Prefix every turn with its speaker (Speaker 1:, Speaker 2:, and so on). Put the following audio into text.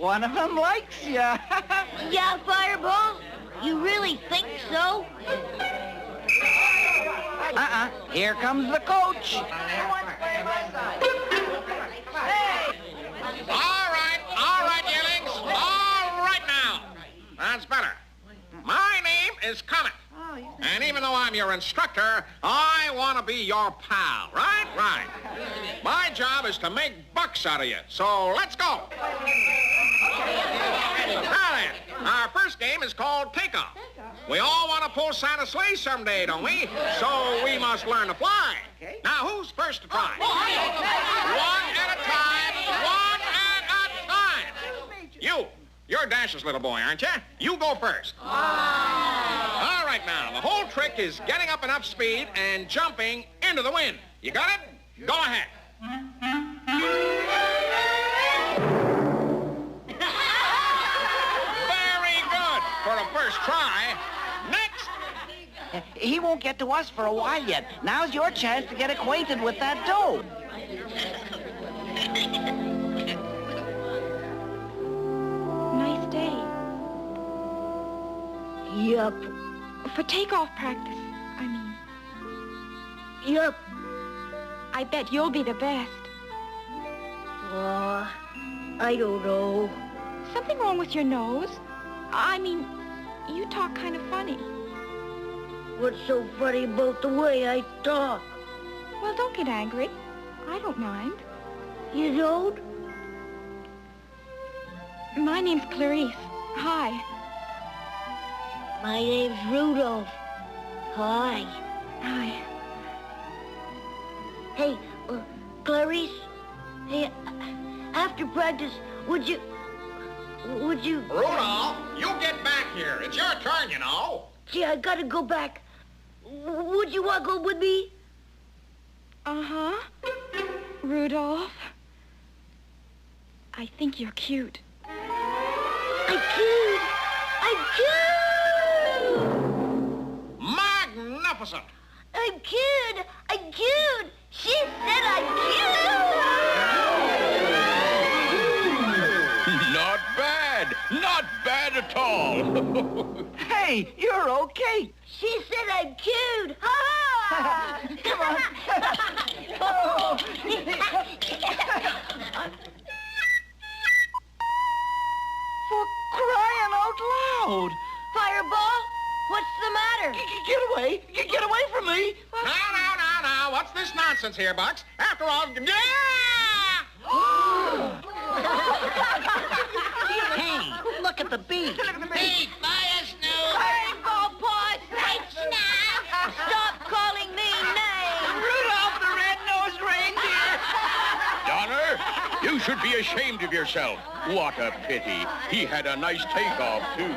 Speaker 1: one of them likes ya.
Speaker 2: Yeah, Fireball? You really think so?
Speaker 1: Here comes the coach.
Speaker 3: All right, yearlings. All right now. That's better. My name is Comet. And even though I'm your instructor, I want to be your pal, right? Right. My job is to make bucks out of you, so let's go. Now then, our first game is called Takeoff. We all want to pull Santa's sleigh someday, don't we? So we must learn to fly. Now, who's first to try? One at a time. One at a time. You're Dash's little boy, aren't you? You go first. All right, now, the whole trick is getting up enough speed and jumping into the wind. You got it? Go ahead. Very good for a first try. Next.
Speaker 1: He won't get to us for a while yet. Now's your chance to get acquainted with that dough.
Speaker 4: Nice day.
Speaker 2: Yup.
Speaker 4: For takeoff practice, I mean.
Speaker 2: Yup.
Speaker 4: I bet you'll be the best.
Speaker 2: I don't know.
Speaker 4: Something wrong with your nose? I mean, you talk kind of funny.
Speaker 2: What's so funny about the way I talk?
Speaker 4: Well, don't get angry. I don't mind.
Speaker 2: You don't?
Speaker 4: My name's Clarice. Hi.
Speaker 2: My name's Rudolph. Hi.
Speaker 4: Hi.
Speaker 2: Hey, Clarice. Hey, after practice, would you...
Speaker 3: Rudolph, you get back here. It's your turn, you know.
Speaker 2: Gee, I gotta go back. Would you walk home with me?
Speaker 4: Uh-huh. Rudolph. I think you're cute.
Speaker 2: I'm cute! I'm cute!
Speaker 3: Magnificent.
Speaker 2: I'm cute! I'm cute! She said I'm cute!
Speaker 5: Not bad. Not bad at all.
Speaker 1: Hey, you're okay.
Speaker 2: She said I'm cute! Ha-ha!
Speaker 1: Come on.
Speaker 2: Oh.
Speaker 1: For crying out loud.
Speaker 2: Fireball, what's the matter?
Speaker 1: Get away. Get away from me.
Speaker 3: Now. What's this nonsense here, Bucks? After all, yeah!
Speaker 1: Hey, look at the beak.
Speaker 3: Hey, fly us new.
Speaker 2: Fireball paws, thanks now! Stop calling me names!
Speaker 1: Rudolph the red-nosed reindeer.
Speaker 5: Donner, you should be ashamed of yourself. What a pity. He had a nice takeoff, too.